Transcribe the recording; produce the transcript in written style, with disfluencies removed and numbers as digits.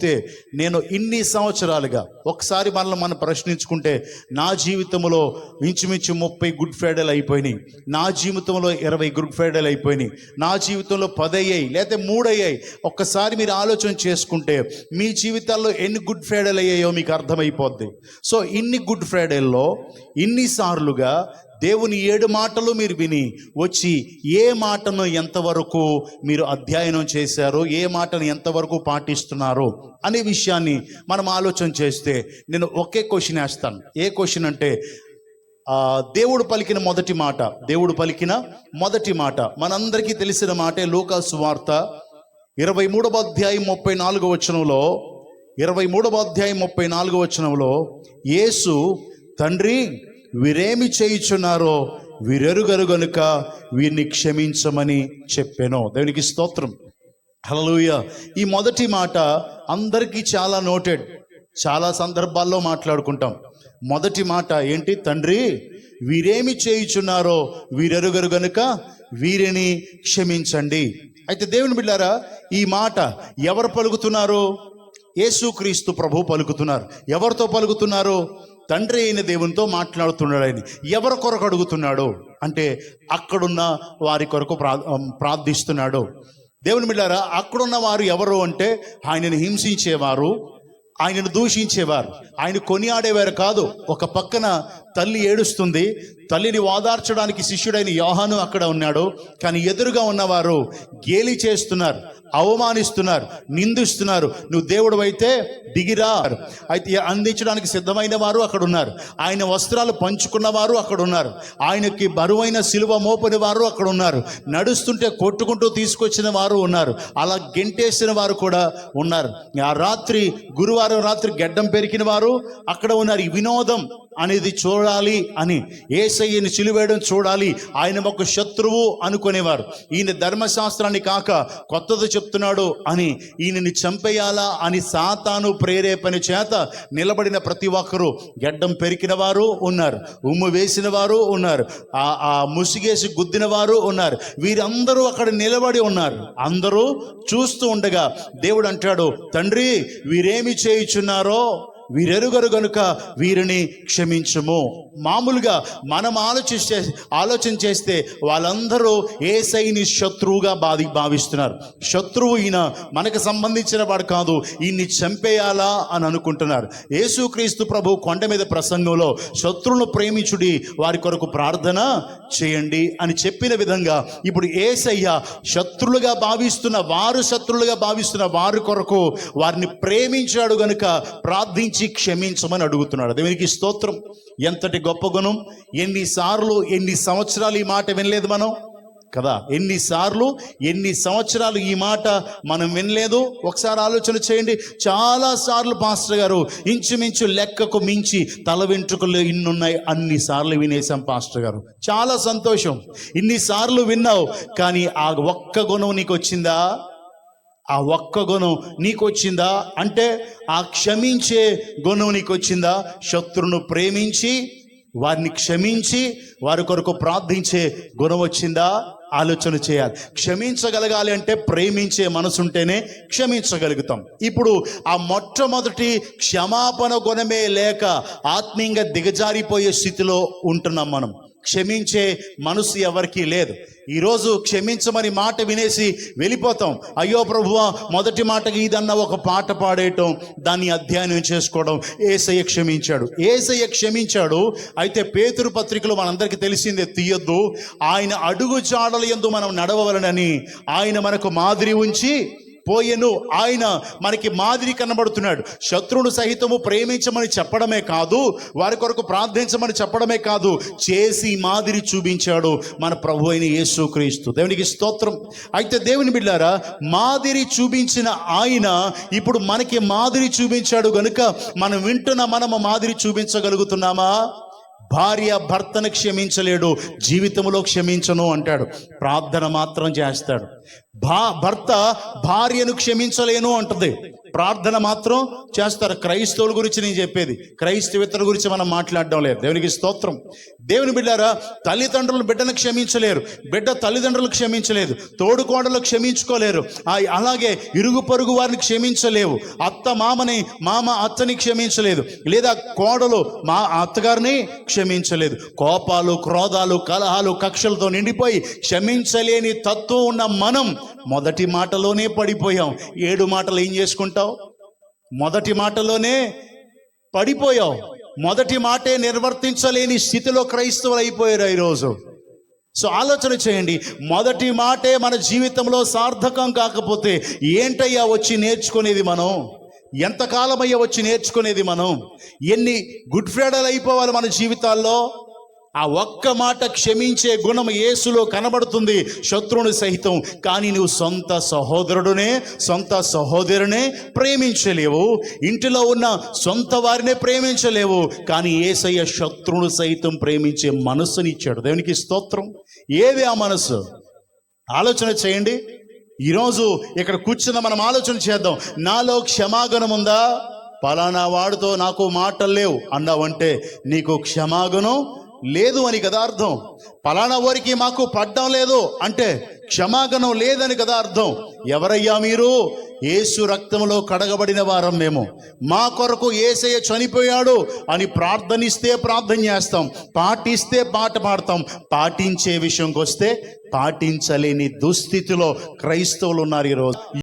నేను ఇన్ని సంవత్సరాలుగా ఒకసారి మనం ప్రశ్నించుకుంటే, నా జీవితంలో ఇంచుమించు 30 గుడ్ ఫ్రైడేలు అయిపోయినాయి, నా జీవితంలో 20 గుడ్ ఫ్రైడేలు అయిపోయినాయి, నా జీవితంలో 10 అయ్యాయి, లేకపోతే 3 అయ్యాయి. ఒక్కసారి మీరు ఆలోచన చేసుకుంటే మీ జీవితాల్లో ఎన్ని గుడ్ ఫ్రైడేలు అయ్యాయో మీకు అర్థమైపోద్ది. సో ఇన్ని గుడ్ ఫ్రైడేల్లో ఇన్నిసార్లుగా దేవుని 7 మాటలు మీరు విని వచ్చి ఏ మాటను ఎంతవరకు మీరు అధ్యయనం చేశారో, ఏ మాటను ఎంతవరకు పాటిస్తున్నారో అనే విషయాన్ని మనం ఆలోచన చేస్తే, నేను ఒకే క్వశ్చన్ వేస్తాను. ఏ క్వశ్చన్ అంటే, దేవుడు పలికిన మొదటి మాట, దేవుడు పలికిన మొదటి మాట మనందరికీ తెలిసిన మాటే. లూకా సువార్త 23వ అధ్యాయం 34వ వచనంలో, 23వ అధ్యాయం 34వ వచనంలో యేసు, తండ్రి వీరేమి చేయుచున్నారో వీరెరుగరు గనుక వీరిని క్షమించమని చెప్పాను. దేవునికి స్తోత్రం, హల్లెలూయా. ఈ మొదటి మాట అందరికీ చాలా నోటెడ్, చాలా సందర్భాల్లో మాట్లాడుకుంటాం. మొదటి మాట ఏంటి? తండ్రి వీరేమి చేయుచున్నారో వీరెరుగరు గనుక వీరిని క్షమించండి. అయితే దేవుని బిడ్డారా, ఈ మాట ఎవరు పలుకుతున్నారు? యేసుక్రీస్తు ప్రభు పలుకుతున్నారు. ఎవరితో పలుకుతున్నారు? తండ్రి అయిన దేవునితో మాట్లాడుతున్నాడు. ఆయన ఎవరి కొరకు అడుగుతున్నాడు అంటే, అక్కడున్న వారి కొరకు ప్రార్థిస్తున్నాడు. దేవుని బిడ్డారా, అక్కడున్న వారు ఎవరు అంటే, ఆయనను హింసించేవారు, ఆయనను దూషించేవారు, ఆయన కొనియాడేవారు కాదు. ఒక పక్కన తల్లి ఏడుస్తుంది, తల్లిని ఓదార్చడానికి శిష్యుడైన యోహాను అక్కడ ఉన్నాడు. కానీ ఎదురుగా ఉన్నవారు గేలి చేస్తున్నారు, అవమానిస్తున్నారు, నిందిస్తున్నారు. నువ్వు దేవుడు అయితే దిగిరా. అయితే అందించడానికి సిద్ధమైన వారు అక్కడ ఉన్నారు, ఆయన వస్త్రాలు పంచుకున్న వారు అక్కడ ఉన్నారు, ఆయనకి బరువైన సిలువ మోపని వారు అక్కడ ఉన్నారు, నడుస్తుంటే కొట్టుకుంటూ తీసుకొచ్చిన వారు ఉన్నారు, అలా గెంటేసిన వారు కూడా ఉన్నారు. ఆ రాత్రి, గురువారం రాత్రి గెడ్డం పెరికిన వారు అక్కడ ఉన్నారు. ఈ వినోదం అనేది చూడాలి అని, యేసయ్యని సిలువేయడం చూడాలి, ఆయన ఒక శత్రువు అనుకునేవారు. ఈయన ధర్మశాస్త్రాన్ని కాక కొత్తది చెప్తున్నాడు అని, ఈయనని చంపేయాలా అని సాతాను ప్రేరేపణ చేత నిలబడిన ప్రతి ఒక్కరూ, గెడ్డం పెరికిన వారు ఉన్నారు, ఉమ్ము వేసిన వారు ఉన్నారు, ఆ ముసిగేసి గుద్దిన వారు ఉన్నారు. వీరందరూ అక్కడ నిలబడి ఉన్నారు. అందరూ చూస్తూ ఉండగా దేవుడు అంటాడు, తండ్రి వీరేమి చేయుచున్నారో వీరెరుగరు గనుక వీరిని క్షమించుము. మామూలుగా మనం ఆలోచన చేస్తే వాళ్ళందరూ యేసయ్యని శత్రువుగా భావిస్తున్నారు. శత్రువు ఈయన, మనకు సంబంధించిన వాడు కాదు, ఈయన్ని చంపేయాలా అని అనుకుంటున్నారు. యేసుక్రీస్తు ప్రభు కొండ మీద ప్రసంగంలో శత్రువులను ప్రేమించుడి, వారి కొరకు ప్రార్థన చేయండి అని చెప్పిన విధంగా, ఇప్పుడు యేసయ్య శత్రులుగా భావిస్తున్న వారి కొరకు వారిని ప్రేమించాడు గనుక ప్రార్థించి క్షమించమని అడుగుతున్నాడు. దేవునికి స్తోత్రం. ఎంతటి గొప్ప గుణం! ఎన్ని సంవత్సరాలు ఈ మాట వినలేదు మనం కదా? ఎన్ని సంవత్సరాలు ఈ మాట మనం వినలేదు? ఒకసారి ఆలోచన చేయండి. చాలా సార్లు పాస్టర్ గారు, ఇంచుమించు లెక్కకు మించి తల వెంట్రుకలు ఇన్నున్నాయి అన్నిసార్లు వినేశాం పాస్టర్ గారు. చాలా సంతోషం, ఇన్నిసార్లు విన్నావు. కానీ ఆ ఒక్క గుణం నీకు వచ్చిందా? ఆ ఒక్క గుణం నీకు వచ్చిందా? అంటే ఆ క్షమించే గుణం నీకు వచ్చిందా? శత్రువును ప్రేమించి వారిని క్షమించి వారి కొరకు ప్రార్థించే గుణం వచ్చిందా? ఆలోచన చేయాలి. క్షమించగలగాలి అంటే ప్రేమించే మనసు ఉంటేనే క్షమించగలుగుతాం. ఇప్పుడు ఆ మొట్టమొదటి క్షమాపణ గుణమే లేక ఆత్మీయంగా దిగజారిపోయే స్థితిలో ఉంటున్నాం మనం. క్షమించే మనసు ఎవరికీ లేదు. ఈరోజు క్షమించమని మాట వినేసి వెళ్ళిపోతాం. అయ్యో ప్రభువా, మొదటి మాటకి ఇదన్న ఒక పాట పాడేయటం, దాన్ని అధ్యయనం చేసుకోవడం. యేసయ్య క్షమించాడు. అయితే పేతురు పత్రికలో మనందరికీ తెలిసిందే, తీయొద్దు, ఆయన అడుగు జాడల యందు మనం నడవవలనని ఆయన మనకు మాదిరి ఉంచి పోయెను. ఆయన మనకి మాదిరి కనబడుతున్నాడు. శత్రువును సహితము ప్రేమించమని చెప్పడమే కాదు, వారి కొరకు ప్రార్థించమని చెప్పడమే కాదు, చేసి మాదిరి చూపించాడు మన ప్రభు అయిన యేసుక్రీస్తు. దేవునికి స్తోత్రం. అయితే దేవుని బిడ్డారా, మాదిరి చూపించిన ఆయన ఇప్పుడు మనకి మాదిరి చూపించాడు గనుక మనము మాదిరి చూపించగలుగుతున్నామా? భార్య భర్తను క్షమించలేడు, జీవితంలో క్షమించను అంటాడు, ప్రార్థన మాత్రం చేస్తాడు. భర్త భార్యను క్షమించలేను అంటది, ప్రార్థన మాత్రం చేస్తారు. క్రైస్తవుల గురించి నేను చెప్పేది, క్రైస్తవేతరుల గురించి మనం మాట్లాడడం లేదు. దేవునికి స్తోత్రం. దేవుని బిడ్డారా, తల్లిదండ్రులు బిడ్డను క్షమించలేరు, బిడ్డ తల్లిదండ్రులు క్షమించలేదు, తోడుకోడలు క్షమించుకోలేరు, అలాగే ఇరుగు పొరుగు వారిని క్షమించలేవు, అత్త మామని, మామ అత్తని క్షమించలేదు, లేదా కోడలు మా అత్తగారిని క్షమించలేదు. కోపాలు, క్రోధాలు, కలహాలు, కక్షలతో నిండిపోయి క్షమించలేని తత్వం ఉన్న మనం మొదటి మాటలోనే పడిపోయాం. 7 మాటలు ఏం చేసుకుంటావు? మొదటి మాటలోనే పడిపోయావు. మొదటి మాటే నిర్వర్తించలేని స్థితిలో క్రైస్తవులు అయిపోయారు ఈరోజు. సో ఆలోచన చేయండి, మొదటి మాటే మన జీవితంలో సార్థకం కాకపోతే ఏంటయ్యా వచ్చి నేర్చుకునేది మనం? ఎంతకాలమయ్యా వచ్చి నేర్చుకునేది మనం? ఎన్ని గుడ్ ఫ్రైడేలు అయిపోవాలి మన జీవితాల్లో? ఆ ఒక్క మాట క్షమించే గుణం యేసులో కనబడుతుంది, శత్రువుని సహితం. కానీ నువ్వు సొంత సహోదరుడునే, సొంత సహోదరునే ప్రేమించలేవు, ఇంటిలో ఉన్న సొంత వారినే ప్రేమించలేవు. కానీ యేసయ్య శత్రువుని సైతం ప్రేమించే మనస్సునిచ్చాడు. దేవునికి స్తోత్రం. ఏది ఆ మనస్సు? ఆలోచన చేయండి. ఈరోజు ఇక్కడ కూర్చున్న మనం ఆలోచన చేద్దాం. నాలో క్షమాగుణం ఉందా? పలానా వాడితో నాకు మాటలు లేవు అన్నావంటే నీకు క్షమాగుణం లేదు అని కదా అర్థం. పలానా వారికి మాకు పడ్డం లేదు అంటే క్షమాగుణం లేదని కదా అర్థం. ఎవరయ్యా మీరు? యేసు రక్తంలో కడగబడిన వారం మేము. మా కొరకు యేసయ్య చనిపోయాడు అని ప్రార్థనిస్తే ప్రార్థన చేస్తాం, పాటిస్తే పాట పాడతాం. పాటించే విషయంకి వస్తే పాటించలేని దుస్థితిలో క్రైస్తవులు ఉన్నారు ఈరోజు.